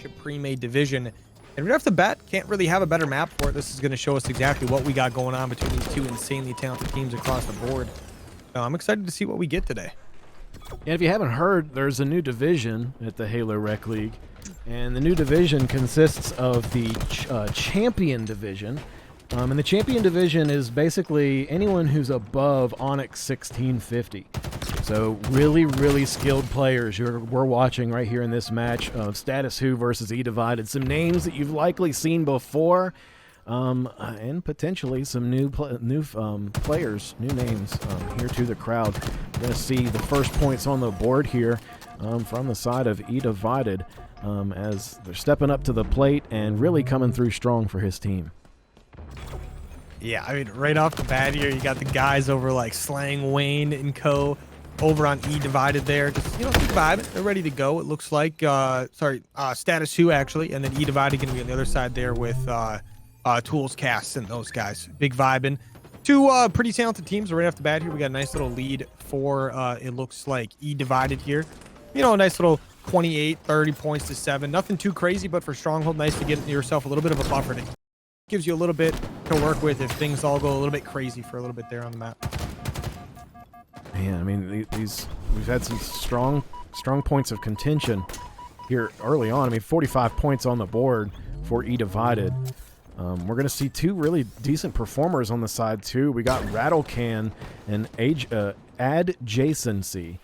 Championship Premade division. And right off the bat, can't really have a better map for it. This is going to show us exactly what we got going on between these two insanely talented teams across the board. So I'm excited to see what we get today. And if you haven't heard, there's a new division at the Halo Rec League. And the new division consists of the Champion Division. And the Champion Division is basically anyone who's above Onyx 1650. So really, really skilled players we're watching right here in this match of Status Who versus eDivided. Some names that you've likely seen before, and potentially some new players, new names here to the crowd. We're going to see the first points on the board here from the side of eDivided as they're stepping up to the plate and really coming through strong for his team. Yeah, I mean, right off the bat here, you got the guys over like Slang Wayne and co. over on eDivided there. Just, you know, keep vibing. They're ready to go. It looks like, Status Who actually, and then eDivided going to be on the other side there with Tools Casts and those guys. Big vibing. Two pretty talented teams right off the bat here. We got a nice little lead for, it looks like, eDivided here. You know, a nice little 28, 30 points to 7. Nothing too crazy, but for Stronghold, nice to get yourself a little bit of a buffer. It gives you a little bit to work with if things all go a little bit crazy for a little bit there on the map. Man, I mean, we've had some strong points of contention here early on. I mean, 45 points on the board for eDivided. We're going to see two really decent performers on the side, too. We got Rattlecan and Adjacency,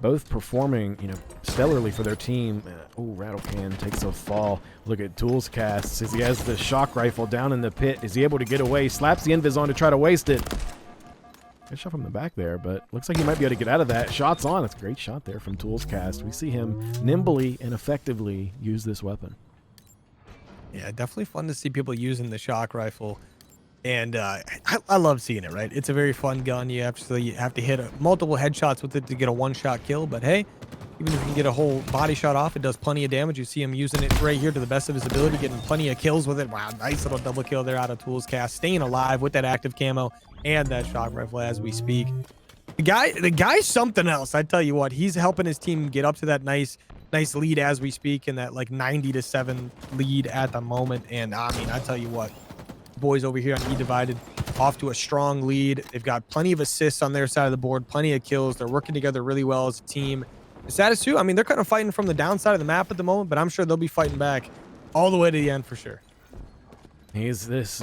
both performing, you know, stellarly for their team. Oh, Rattlecan takes a fall. Look at Tools Casts as he has the shock rifle down in the pit. Is he able to get away? Slaps the invis on to try to waste it. Good shot from the back there, but looks like he might be able to get out of that. Shot's on. It's a great shot there from Tools Cast. We see him nimbly and effectively use this weapon. Yeah, definitely fun to see people using the shock rifle. And I love seeing it, right? It's a very fun gun. You have to hit multiple headshots with it to get a one-shot kill. But hey, even if you can get a whole body shot off, it does plenty of damage. You see him using it right here to the best of his ability, getting plenty of kills with it. Wow, nice little double kill there out of Tools Cast. Staying alive with that active camo and that shock rifle as we speak. The guy's something else. I tell you what, he's helping his team get up to that nice lead as we speak, and that like 90-7 lead at the moment. And I mean, I tell you what, boys over here on eDivided off to a strong lead. They've got plenty of assists on their side of the board, plenty of kills. They're working together really well as a team. Status Who, I mean, they're kind of fighting from the downside of the map at the moment, but I'm sure they'll be fighting back all the way to the end for sure. He's this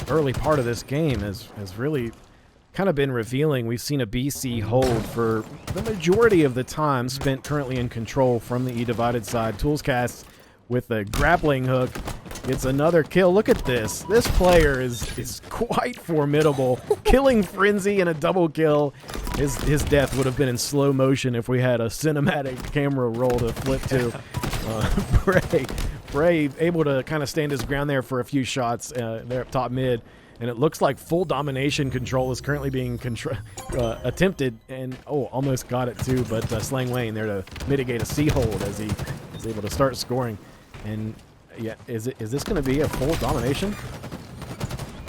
early part of this game has really kind of been revealing. We've seen a BC hold for the majority of the time spent currently in control from the eDivided side. Tools Casts with a grappling hook gets another kill. Look at this. This player is quite formidable. Killing Frenzy and a double kill. His death would have been in slow motion if we had a cinematic camera roll to flip to. Bray able to kind of stand his ground there for a few shots there up top mid. And it looks like full domination control is currently being attempted, and almost got it too, but Slang Wayne there to mitigate a C-hold as he is able to start scoring. And yeah, is this going to be a full domination?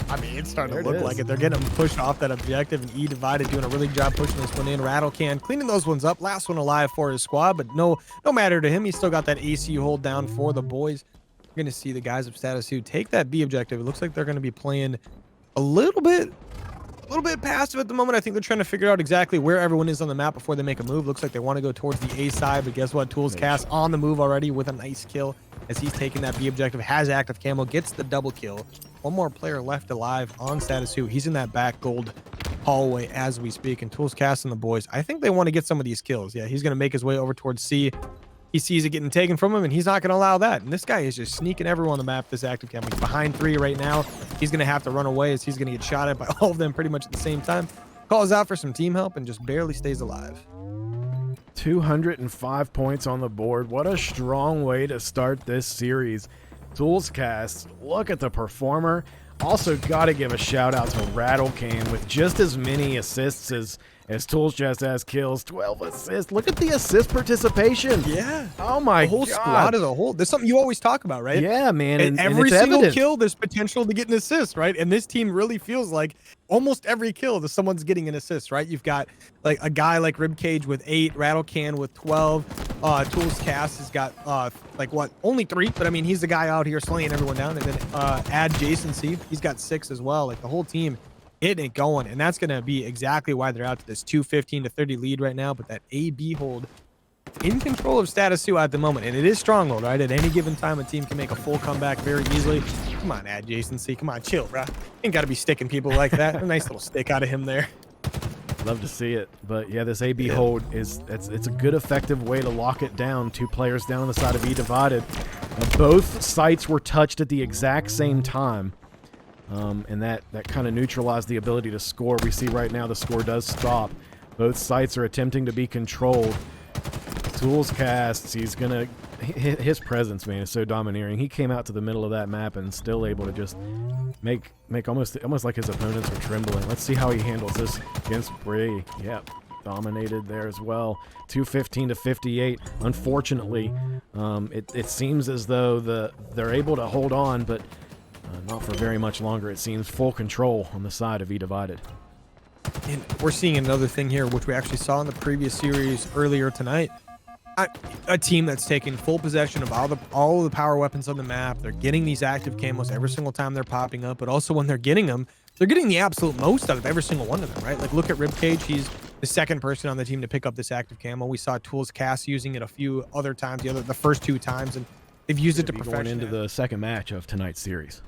I mean, it's starting to look like it. They're getting them pushed off that objective, and eDivided doing a really good job pushing this one in. Rattlecan cleaning those ones up. Last one alive for his squad, but no matter to him. He's still got that AC hold down for the boys. We're going to see the guys of Status Who take that B objective. It looks like they're going to be playing a little bit passive at the moment. I think they're trying to figure out exactly where everyone is on the map before they make a move. Looks like they want to go towards the A side, but guess what? Tools Cast on the move already with a nice kill as he's taking that B objective, has active camo, gets the double kill. One more player left alive on Status Who. He's in that back gold hallway as we speak, and Tools Cast and the boys, I think they want to get some of these kills. Yeah, he's going to make his way over towards C. He sees it getting taken from him, and he's not going to allow that. And this guy is just sneaking everyone on the map, this active camo. He's behind 3 right now. He's going to have to run away as he's going to get shot at by all of them pretty much at the same time. Calls out for some team help and just barely stays alive. 205 points on the board. What a strong way to start this series. Tools Cast, look at the performer. Also got to give a shout out to Rattlecan with just as many assists as Tools just has kills, 12 assists. Look at the assist participation. Yeah. Oh my The whole God. squad as a whole. There's something you always talk about, right? Yeah, man. And And every it's single evident. kill, there's potential to get an assist, right? And this team really feels like almost every kill, someone's getting an assist, right? You've got like a guy like Ribcage with 8, Rattlecan with 12, Tools Cast has got like what, only 3, but I mean he's the guy out here slaying everyone down. And then Adjacency, he's got 6 as well. Like the whole team getting it going, and that's gonna be exactly why they're out to this 215-30 lead right now. But that AB hold in control of status 2 at the moment, and it is stronghold, right? At any given time, a team can make a full comeback very easily. Come on, Adjacency, come on, chill, bro. Ain't gotta be sticking people like that. A nice little stick out of him there. Love to see it. But yeah, this AB hold it's a good effective way to lock it down. 2 players down on the side of eDivided. Both sites were touched at the exact same time. And that kind of neutralized the ability to score. We see right now the score does stop. Both sites are attempting to be controlled. Tools casts, he's gonna, his presence, man, is so domineering. He came out to the middle of that map and still able to just make almost like his opponents are trembling. Let's see how he handles this against Bree. Yep, dominated there as well. 215-58. Unfortunately, it seems as though they're able to hold on, but not for very much longer. It seems full control on the side of eDivided. And we're seeing another thing here, which we actually saw in the previous series earlier tonight. A team that's taking full possession of all of the power weapons on the map. They're getting these active camos every single time they're popping up, but also when they're getting them, they're getting the absolute most out of every single one of them, right? Like look at Ribcage. He's the second person on the team to pick up this active camo. We saw Tools Cast using it a few other times, the first 2 times, and they've used it to perfection. Going into the second match of tonight's series.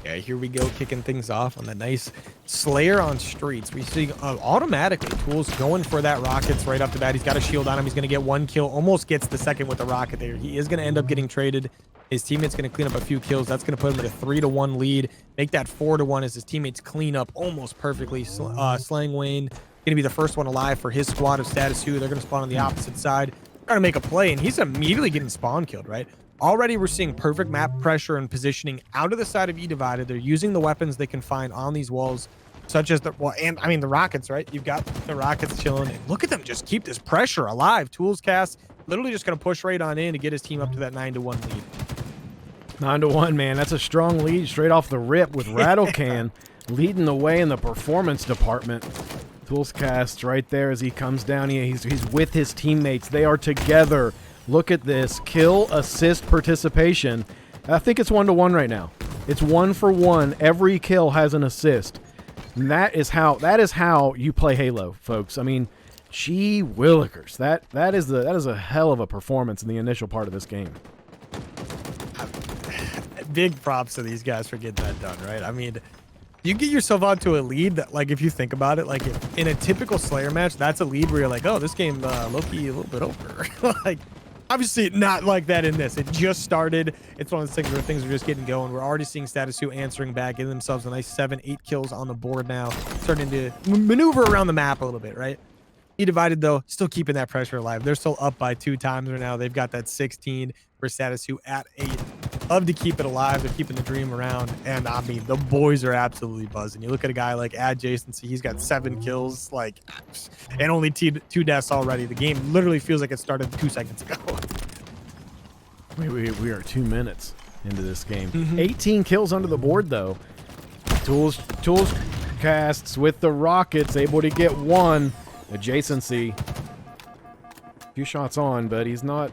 Yeah, here we go, kicking things off on the nice Slayer on Streets. We see automatically Tools going for that rockets right off the bat. He's got a shield on him. He's going to get 1 kill, almost gets the second with the rocket there. He is going to end up getting traded. His teammate's going to clean up a few kills. That's going to put him at a 3-1 lead. Make that 4-1 as his teammates clean up almost perfectly. Slaying Wayne going to be the first one alive for his squad of status 2. They're going to spawn on the opposite side. Trying to make a play, and he's immediately getting spawn killed, right? Already we're seeing perfect map pressure and positioning out of the side of eDivided. They're using the weapons they can find on these walls, such as the rockets, right? You've got the rockets chilling, and look at them just keep this pressure alive. Tools Cast literally just going to push right on in to get his team up to that 9-1 lead. 9-1, man. That's a strong lead straight off the rip with Rattlecan leading the way in the performance department. Tools Cast right there as he comes down. He's with his teammates. They are together. Look at this kill assist participation. I think it's 1-1 right now. It's 1 for 1. Every kill has an assist. And that is how you play Halo, folks. I mean, gee willikers. That is a hell of a performance in the initial part of this game. Big props to these guys for getting that done, right? I mean, you get yourself onto a lead that, like, if you think about it, like in a typical Slayer match, that's a lead where you're like, oh, this game low-key a little bit over. Like, obviously not like that in this. It just started. It's one of those things where things are just getting going. We're already seeing status 2 answering back, getting themselves a nice 7-8 kills on the board now, starting to maneuver around the map a little bit, right? eDivided, though, still keeping that pressure alive. They're still up by 2 times right now. They've got that 16 for status 2 at 8. Love to keep it alive. They're keeping the dream around. And, I mean, the boys are absolutely buzzing. You look at a guy like Adjacency. He's got 7 kills, like, and only 2 deaths already. The game literally feels like it started 2 seconds ago. We are 2 minutes into this game. 18 kills under the board, though. Tools Casts with the rockets, able to get 1. Adjacency. A few shots on, but he's not.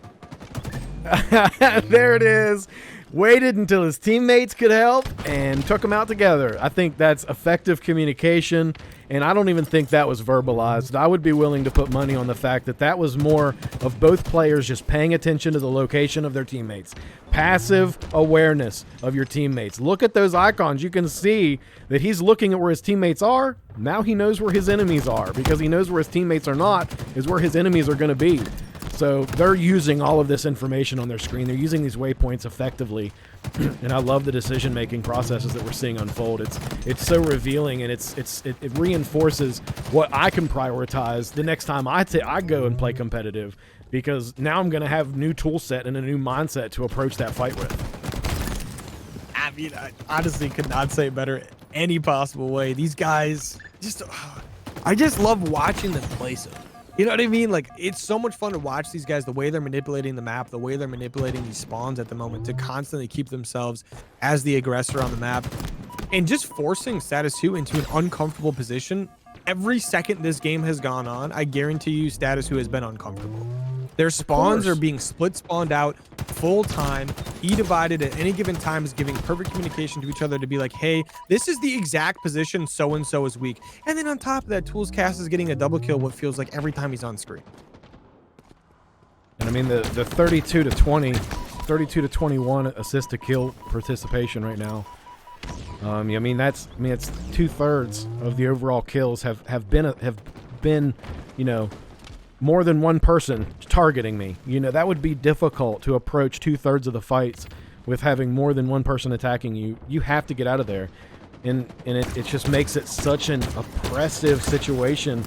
There it is. Waited until his teammates could help and took them out together. I think that's effective communication, and I don't even think that was verbalized. I would be willing to put money on the fact that that was more of both players just paying attention to the location of their teammates. Passive awareness of your teammates. Look at those icons. You can see that he's looking at where his teammates are. Now he knows where his enemies are, because he knows where his teammates are not is where his enemies are going to be. So they're using all of this information on their screen. They're using these waypoints effectively, and I love the decision-making processes that we're seeing unfold. It's so revealing, and it reinforces what I can prioritize the next time I go and play competitive, because now I'm going to have new tool set and a new mindset to approach that fight with. I mean, I honestly could not say it better any possible way. These guys just I just love watching them play so. You know what I mean? Like, it's so much fun to watch these guys, the way they're manipulating the map, the way they're manipulating these spawns at the moment to constantly keep themselves as the aggressor on the map, and just forcing Status 2 into an uncomfortable position. Every second this game has gone on, I guarantee you Status 2 has been uncomfortable. Their spawns are being split spawned out full time. eDivided at any given time is giving perfect communication to each other to be like, hey, this is the exact position so-and-so is weak. And then on top of that, Toolscast is getting a double kill what feels like every time he's on screen. And I mean, the 32 to 20, 32 to 21 assist to kill participation right now. I mean, it's 2/3 of the overall kills have been, you know, more than one person targeting me. You know, that would be difficult to approach 2/3 of the fights with having more than one person attacking you. You have to get out of there. And it just makes it such an oppressive situation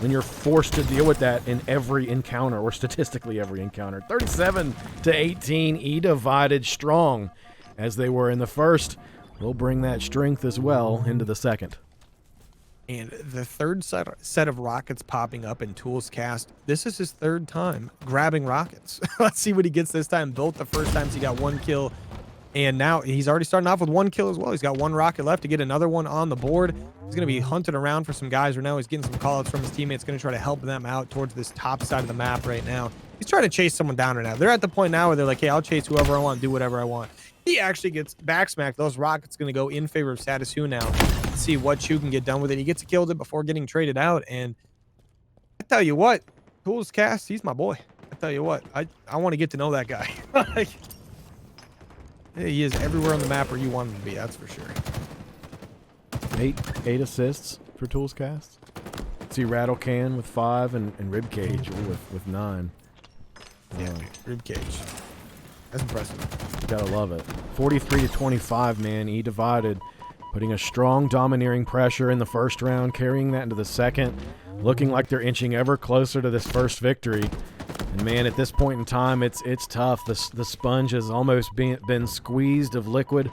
when you're forced to deal with that in every encounter, or statistically every encounter. 37 to 18, eDivided strong as they were in the first. We'll bring that strength as well into the second. And the third set of rockets popping up in Toolscast. This is his third time grabbing rockets. Let's see what he gets this time. Both the first times he got 1 kill, and now he's already starting off with 1 kill as well. He's got 1 rocket left to get another one on the board. He's going to be hunting around for some guys right now. He's getting some callouts from his teammates, going to try to help them out towards this top side of the map right now. He's trying to chase someone down right now. They're at the point now where they're like, hey, I'll chase whoever I want, do whatever I want. He actually gets backsmacked. Those rockets going to go in favor of Status 2 now. Let's see what Chu can get done with it. He gets killed it before getting traded out. And I tell you what, Toolscast, he's my boy. I tell you what, I want to get to know that guy. Like, he is everywhere on the map where you want him to be, that's for sure. Eight assists for Toolscast. See Rattlecan with 5 and Ribcage with 9. Yeah, Ribcage. That's impressive. You gotta love it. 43 to 25, man. eDivided putting a strong domineering pressure in the first round, carrying that into the second, looking like they're inching ever closer to this first victory. And man, at this point in time, it's tough. The sponge has almost been squeezed of liquid,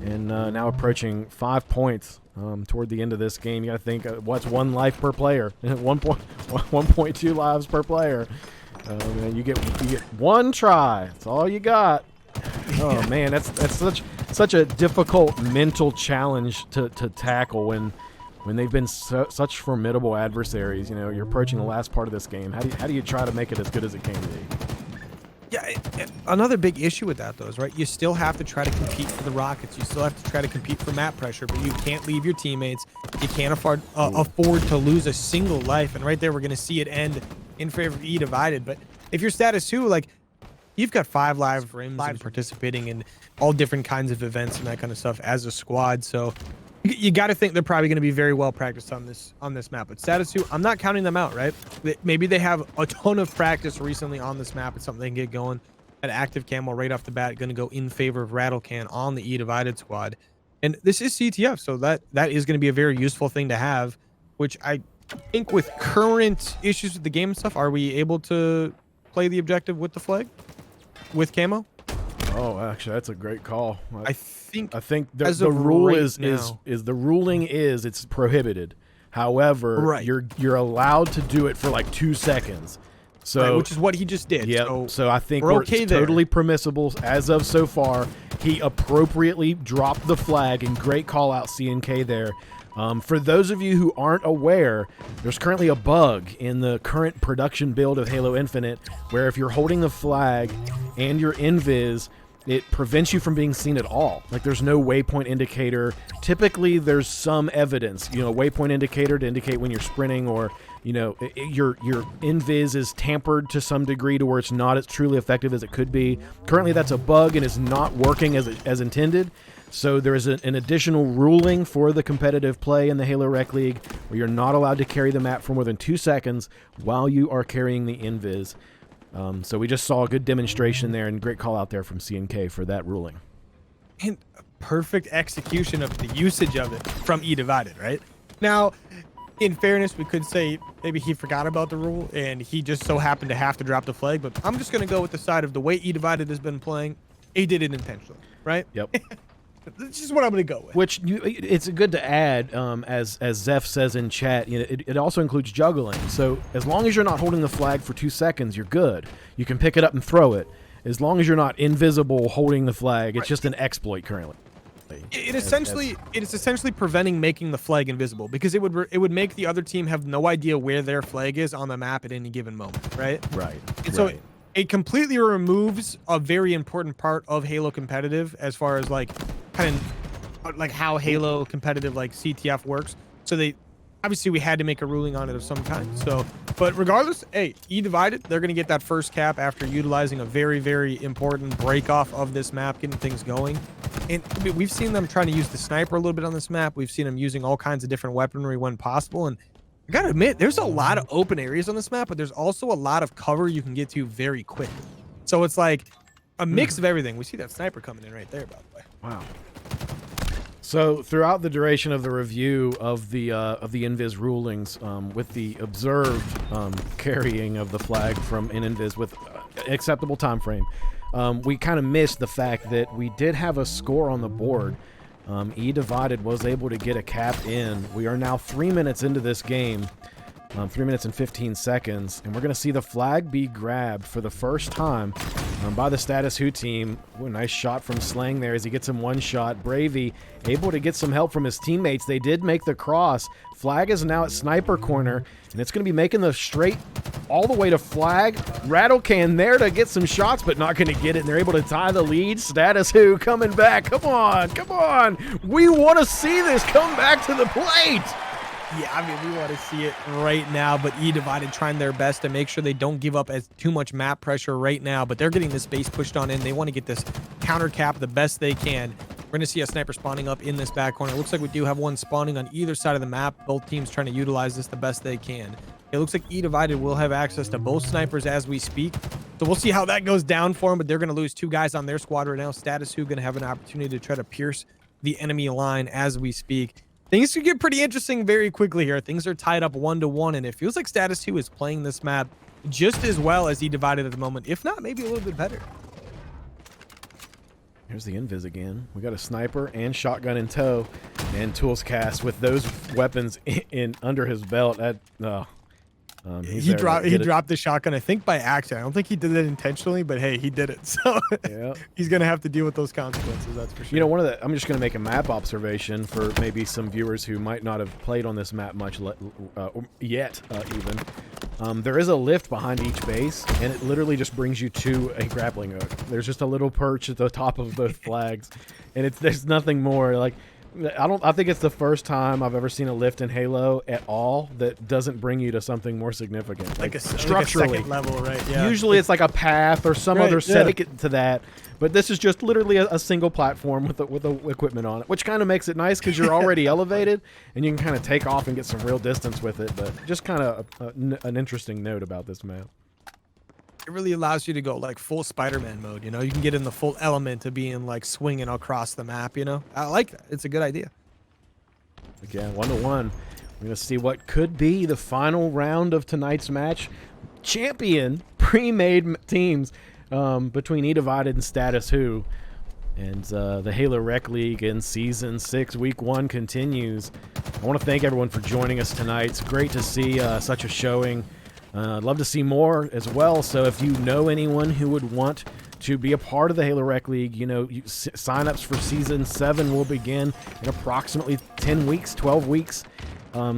and now approaching 5 points toward the end of this game. You gotta think, what's 1 life per player? 1.2 lives per player. You get 1 try. That's all you got. Oh man, that's such a difficult mental challenge to tackle when they've been such formidable adversaries. You know, you're approaching the last part of this game. How do you try to make it as good as it can be? Yeah, another big issue with that though is, right, you still have to try to compete for the rockets. You still have to try to compete for map pressure, but you can't leave your teammates. You can't afford to lose a single life. And right there, we're going to see it end in favor of eDivided. But if you're Status 2, like, you've got 5 live rims and participating in all different kinds of events and that kind of stuff as a squad. So you got to think they're probably going to be very well practiced on this map. But Status 2, I'm not counting them out, right? Maybe they have a ton of practice recently on this map. It's something they can get going. That active camo right off the bat going to go in favor of Rattlecan on the eDivided squad. And this is CTF, so that is going to be a very useful thing to have, which I think with current issues with the game and stuff, are we able to play the objective with the flag? With camo? Oh, actually, that's a great call. I think the rule is the ruling is it's prohibited. However, right, you're allowed to do it for like 2 seconds. So right, which is what he just did. Yeah. So I think we're okay there. Totally permissible as of so far. He appropriately dropped the flag, and great call out CNK there. For those of you who aren't aware, there's currently a bug in the current production build of Halo Infinite where if you're holding the flag and your invis, it prevents you from being seen at all. Like, there's no waypoint indicator. Typically, there's some evidence, you know, waypoint indicator to indicate when you're sprinting, or, you know, your invis is tampered to some degree to where it's not as truly effective as it could be. Currently, that's a bug and is not working as intended. So there is an additional ruling for the competitive play in the Halo Rec League where you're not allowed to carry the map for more than 2 seconds while you are carrying the invis. So we just saw a good demonstration there, and great call out there from CNK for that ruling. And perfect execution of the usage of it from eDivided, right? Now, in fairness, we could say maybe he forgot about the rule and he just so happened to have to drop the flag, but I'm just going to go with the side of the way eDivided has been playing. He did it intentionally, right? Yep. That's just what I'm going to go with. Which it's good to add, as Zeph says in chat, you know, it also includes juggling. So as long as you're not holding the flag for 2 seconds, you're good. You can pick it up and throw it. As long as you're not invisible holding the flag, it's just an exploit currently. It is essentially preventing making the flag invisible, because it would make the other team have no idea where their flag is on the map at any given moment, right? Right. And so it completely removes a very important part of Halo competitive, as far as like kind of like how Halo competitive like CTF works. So they obviously we had to make a ruling on it of some kind. So, but regardless, hey, eDivided, they're going to get that first cap after utilizing a very, very important break off of this map, getting things going. And we've seen them trying to use the sniper a little bit on this map. We've seen them using all kinds of different weaponry when possible. And I gotta admit, there's a lot of open areas on this map, but there's also a lot of cover you can get to very quick. So it's like a mix of everything. We see that sniper coming in right there, by the way. Wow. So throughout the duration of the review of the Invis rulings, with the observed carrying of the flag from an Invis with acceptable time frame, we kind of missed the fact that we did have a score on the board. eDivided was able to get a cap in. We are now 3 minutes into this game, 3 minutes and 15 seconds, and we're going to see the flag be grabbed for the first time by the Status Who team. Ooh, nice shot from Slang there as he gets him one shot. Bravey able to get some help from his teammates. They did make the cross. Flag is now at sniper corner, and it's going to be making the straight all the way to flag. Rattlecan there to get some shots, but not going to get it, and they're able to tie the lead. Status Who coming back. Come on, come on. We want to see this come back to the plate. Yeah, I mean, we want to see it right now, but eDivided trying their best to make sure they don't give up as too much map pressure right now, but they're getting this space pushed on in. They want to get this counter cap the best they can. We're going to see a sniper spawning up in this back corner. It looks like we do have one spawning on either side of the map. Both teams trying to utilize this the best they can. It looks like eDivided will have access to both snipers as we speak. So we'll see how that goes down for them, but they're going to lose 2 guys on their squad right now. Status Who going to have an opportunity to try to pierce the enemy line as we speak. Things could get pretty interesting very quickly here. Things are tied up 1-1, and it feels like Status Who is playing this map just as well as eDivided at the moment, if not maybe a little bit better. Here's the Invis again. We got a sniper and shotgun in tow, and tools cast with those weapons in under his belt. He dropped the shotgun, I think by accident. I don't think he did it intentionally, but hey, he did it. So yep. He's gonna have to deal with those consequences. That's for sure. You know, I'm just gonna make a map observation for maybe some viewers who might not have played on this map much yet. Even there is a lift behind each base, and it literally just brings you to a grappling hook. There's just a little perch at the top of both flags, and there's nothing more. Like, I think it's the first time I've ever seen a lift in Halo at all that doesn't bring you to something more significant. Like structurally. Like a second level, right? Yeah. Usually it's like a path or some other setting to that, but this is just literally a single platform with the equipment on it, which kind of makes it nice because you're already elevated and you can kind of take off and get some real distance with it. But just kind of an interesting note about this map. It really allows you to go like full Spider-Man mode, you know? You can get in the full element of being like swinging across the map, you know? I like that. It's a good idea. Again, 1-1. We're going to see what could be the final round of tonight's match. Champion Premade teams between eDivided and Status Who. And the Halo Rec League in Season 6, Week 1 continues. I want to thank everyone for joining us tonight. It's great to see such a showing. I'd love to see more as well, so if you know anyone who would want to be a part of the Halo Rec League, you know, sign-ups for Season 7 will begin in approximately 10 weeks, 12 weeks.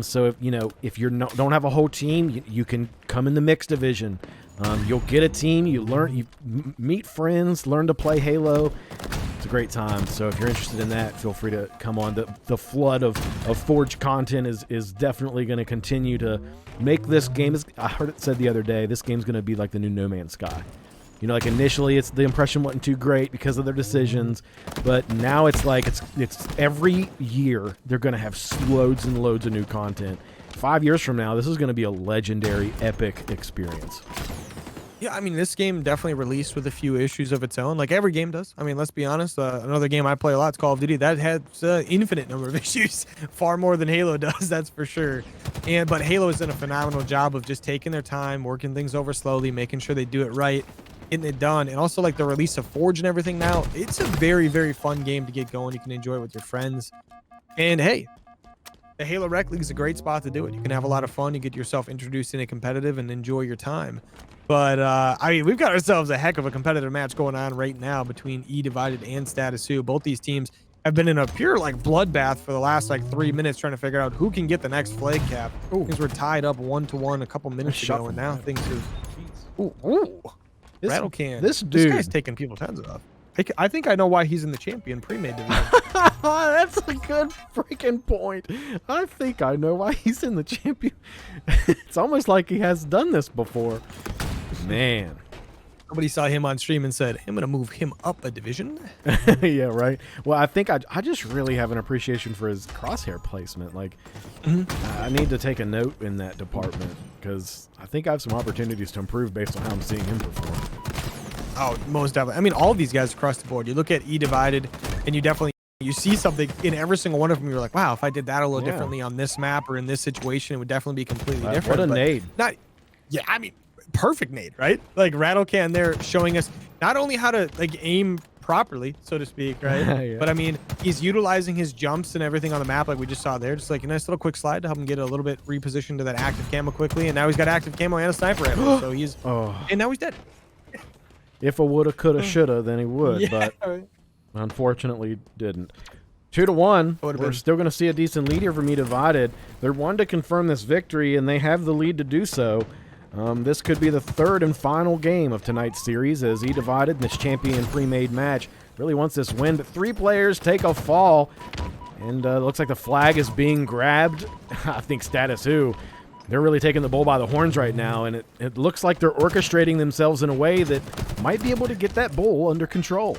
So, if you know, if you don't have a whole team, you can come in the mixed division. You'll get a team, you meet friends, learn to play Halo. It's a great time. So if you're interested in that, feel free to come on. The flood of Forge content is definitely going to continue to make this game. I heard it said the other day, this game's going to be like the new No Man's Sky. You know, like initially the impression wasn't too great because of their decisions, but now it's like it's every year they're going to have loads and loads of new content. 5 years from now, this is going to be a legendary, epic experience. Yeah, I mean, this game definitely released with a few issues of its own, like every game does. I mean, let's be honest. Another game I play a lot is Call of Duty. That has infinite number of issues, far more than Halo does, that's for sure. But Halo has done a phenomenal job of just taking their time, working things over slowly, making sure they do it right. getting it done. And also like the release of Forge and everything now, it's a very, very fun game to get going. You can enjoy it with your friends. And hey, the Halo Rec League is a great spot to do it. You can have a lot of fun. You get yourself introduced in a competitive and enjoy your time. But I mean, we've got ourselves a heck of a competitive match going on right now between eDivided and Status Who. Both these teams have been in a pure like bloodbath for the last like 3 minutes trying to figure out who can get the next flag cap. Because we're tied up 1-1 a couple minutes ago, and now things are. Ooh. Rattle can. This guy's taking people's heads off. I think I know why he's in the Champion Premade division. That's a good freaking point. I think I know why he's in the Champion. It's almost like he has done this before. Man. Somebody saw him on stream and said, I'm going to move him up a division. Yeah, right. Well, I think I just really have an appreciation for his crosshair placement. Like, I need to take a note in that department because I think I have some opportunities to improve based on how I'm seeing him perform. Oh, most definitely. I mean, all of these guys across the board. You look at eDivided, and you see something in every single one of them. You're like, wow, if I did that a little differently on this map or in this situation, it would definitely be completely different. What a nade. Yeah, I mean, perfect nade, right? Like Rattle Can there showing us not only how to like aim properly, so to speak, right? Yeah. But I mean, he's utilizing his jumps and everything on the map like we just saw there. Just like a nice little quick slide to help him get a little bit repositioned to that active camo quickly. And now he's got active camo and a sniper rifle. So he's, and now he's dead. If I woulda, coulda, shoulda, then he would, but unfortunately didn't. 2-1. We're still going to see a decent lead here from eDivided. They're one to confirm this victory, and they have the lead to do so. This could be the third and final game of tonight's series as eDivided in this Champion Premade match really wants this win, but 3 players take a fall, and it looks like the flag is being grabbed. I think Status Who. They're really taking the bull by the horns right now, and it looks like they're orchestrating themselves in a way that might be able to get that bull under control.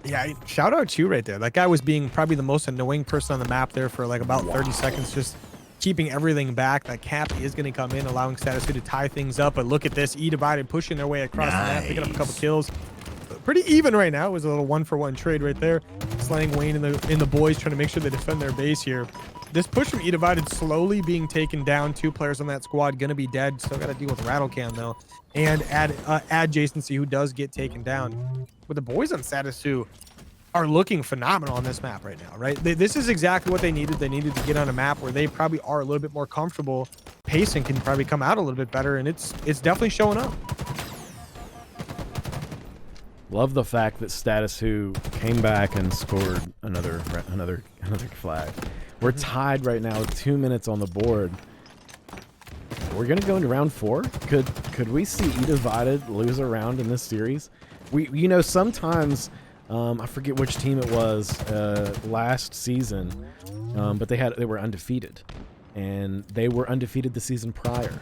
Yeah, shout out to you right there. That guy was being probably the most annoying person on the map there for like about 30 seconds, just keeping everything back. That cap is going to come in, allowing Status Who to tie things up. But look at this, eDivided pushing their way across the map, picking up a couple kills. Pretty even right now. It was a little 1-for-1 trade right there. Slaying Wayne and the boys trying to make sure they defend their base here. This push from eDivided slowly being taken down. 2 players on that squad gonna be dead. Still got to deal with Rattlecan though, and adjacency who does get taken down. But the boys on Status Who are looking phenomenal on this map right now, right? This is exactly what they needed. They needed to get on a map where they probably are a little bit more comfortable. Pacing can probably come out a little bit better, and it's definitely showing up. Love the fact that Status Who came back and scored another flag. We're tied right now with 2 minutes on the board. We're gonna go into round 4. Could we see eDivided lose a round in this series? You know, sometimes I forget which team it was last season, but they were undefeated, and they were undefeated the season prior.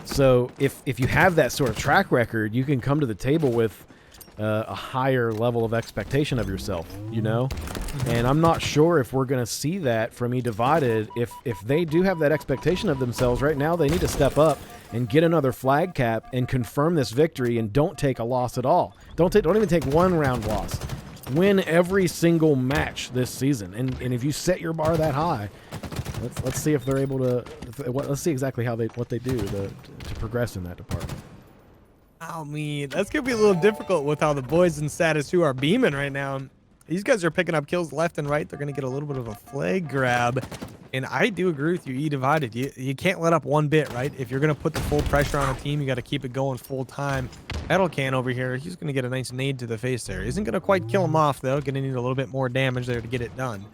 So if you have that sort of track record, you can come to the table with a higher level of expectation of yourself, you know? And I'm not sure if we're going to see that from eDivided. If they do have that expectation of themselves right now, they need to step up and get another flag cap and confirm this victory and don't take a loss at all. Don't even take 1 round loss. Win every single match this season. And if you set your bar that high, let's see if they're able to, let's see exactly what they do to progress in that department. I mean, that's going to be a little difficult with how the boys in Status Who are beaming right now. These guys are picking up kills left and right. They're going to get a little bit of a flag grab. And I do agree with you, eDivided. You can't let up one bit, right? If you're going to put the full pressure on a team, you got to keep it going full time. Rattlecan over here, he's going to get a nice nade to the face there. Isn't going to quite kill him off, though. Going to need a little bit more damage there to get it done.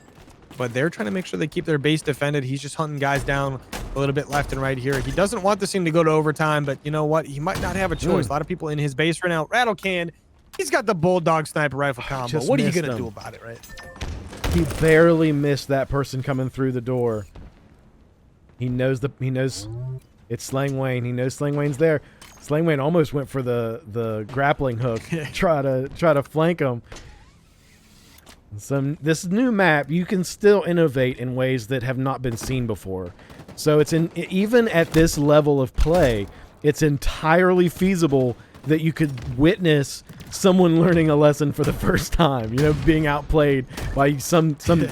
But they're trying to make sure they keep their base defended. He's just hunting guys down a little bit left and right here. He doesn't want this thing to go to overtime, but you know what? He might not have a choice. A lot of people in his base right now. Rattlecan, he's got the Bulldog sniper rifle combo. What are you going to do about it, right? He barely missed that person coming through the door. He knows it's Slaying Wayne. He knows Slaying Wayne's there. Slaying Wayne almost went for the grappling hook. try to flank him. This new map, you can still innovate in ways that have not been seen before. So even at this level of play, it's entirely feasible that you could witness someone learning a lesson for the first time, you know, being outplayed by something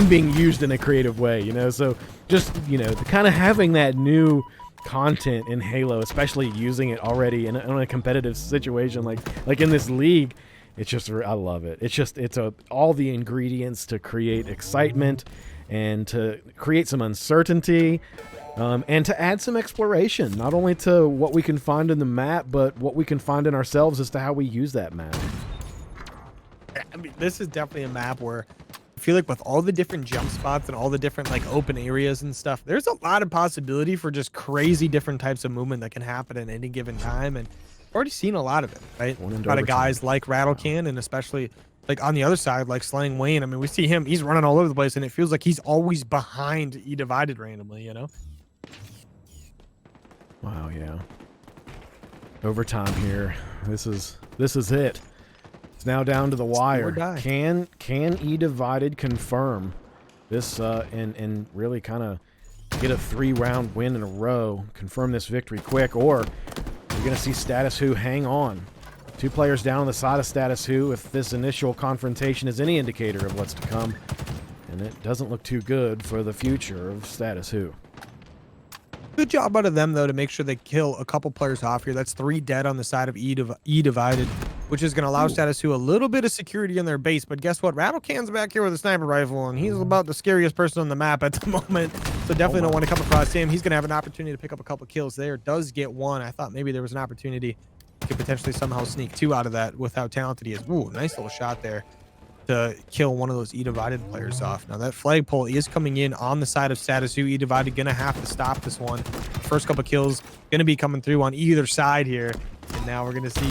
being used in a creative way, you know. So just, you know, kind of having that new content in Halo, especially using it already in a competitive situation like in this league. It's just, I love it. It's all the ingredients to create excitement and to create some uncertainty, and to add some exploration, not only to what we can find in the map, but what we can find in ourselves as to how we use that map. I mean, this is definitely a map where I feel like with all the different jump spots and all the different like open areas and stuff, there's a lot of possibility for just crazy different types of movement that can happen at any given time. And I've already seen a lot of it, right? A lot of guys like Rattlecan, and especially like on the other side, like Slang Wayne. I mean, we see him, he's running all over the place, and it feels like he's always behind eDivided randomly, you know? Wow, yeah. Overtime here. This is it. It's now down to the wire. Can eDivided confirm this and really kind of get a 3-round win in a row, confirm this victory quick, or you're going to see Status Who hang on. 2 players down on the side of Status Who if this initial confrontation is any indicator of what's to come. And it doesn't look too good for the future of Status Who. Good job out of them, though, to make sure they kill a couple players off here. That's 3 dead on the side of eDivided, which is going to allow Status Who a little bit of security in their base. But guess what? Rattlecan's back here with a sniper rifle, and he's about the scariest person on the map at the moment. So definitely don't want to come across him. He's going to have an opportunity to pick up a couple kills there. Does get 1. I thought maybe there was an opportunity to potentially somehow sneak 2 out of that with how talented he is. Ooh, nice little shot there to kill one of those eDivided players off. Now that flagpole is coming in on the side of Status Who. eDivided gonna have to stop this one. First couple kills gonna be coming through on either side here. And now we're gonna see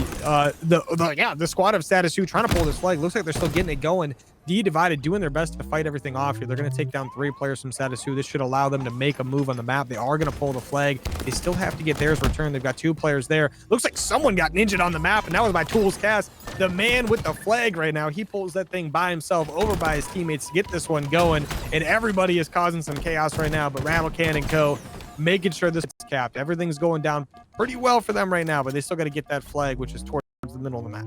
the squad of Status Who trying to pull this flag. Looks like they're still getting it going. eDivided doing their best to fight everything off here. They're gonna take down 3 players from Status Who. This should allow them to make a move on the map. They are gonna pull the flag. They still have to get theirs returned. They've got 2 players there. Looks like someone got ninja'd on the map, and that was by Tools Cast. The man with the flag right now. He pulls that thing by himself over by his teammates to get this one going, and everybody is causing some chaos right now. But Rattlecan and co making sure this is capped. Everything's going down pretty well for them right now, but they still got to get that flag, which is towards the middle of the map.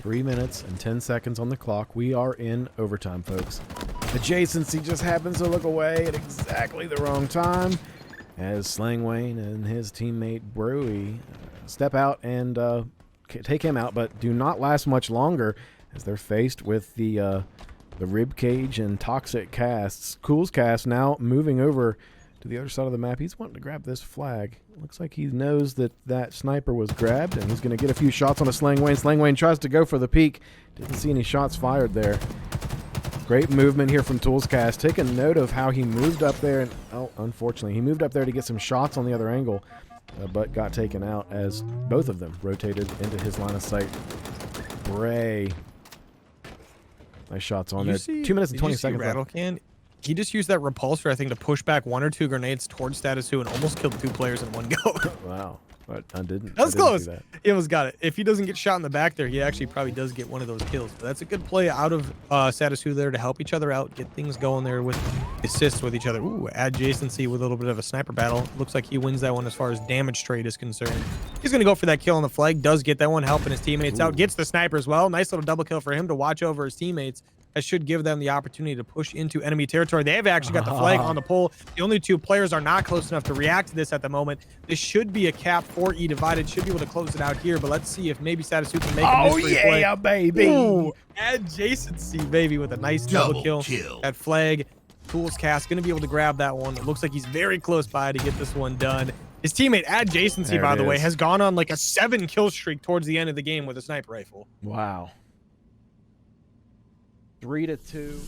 3 minutes and 10 seconds on the clock. We are in overtime, folks. Adjacency just happens to look away at exactly the wrong time as Slang Wayne and his teammate Broey step out and take him out, but do not last much longer as they're faced with the rib cage and toxic casts. Cool's cast now moving over to the other side of the map. He's wanting to grab this flag. Looks like he knows that that sniper was grabbed, and he's going to get a few shots on a Slang Wayne. Slang Wayne tries to go for the peek. Didn't see any shots fired there. Great movement here from Toolscast. Take a note of how he moved up there. And, oh, unfortunately, he moved up there to get some shots on the other angle, but got taken out as both of them rotated into his line of sight. Bray. Nice shots on there. 2 minutes and 20 seconds left. He just used that repulsor, I think, to push back 1 or 2 grenades towards Status Who and almost killed 2 players in one go. Wow. But I didn't. That was close. He almost got it. If he doesn't get shot in the back there, he actually probably does get one of those kills. But that's a good play out of Status Who there to help each other out, get things going there with assists with each other. Ooh, adjacency with a little bit of a sniper battle. Looks like he wins that one as far as damage trade is concerned. He's going to go for that kill on the flag. Does get that one, helping his teammates out. Gets the sniper as well. Nice little double kill for him to watch over his teammates. That should give them the opportunity to push into enemy territory. They have actually got the flag on the pole. The only 2 players are not close enough to react to this at the moment. This should be a cap for eDivided. Should be able to close it out here, but let's see if maybe Status Who can make a mystery play. Yeah, baby. Ooh, adjacency, baby, with a nice double kill. That flag. Tools Cast going to be able to grab that one. It looks like he's very close by to get this one done. His teammate adjacency, by the way, has gone on like a 7 kill streak towards the end of the game with a sniper rifle. Wow. 3-2.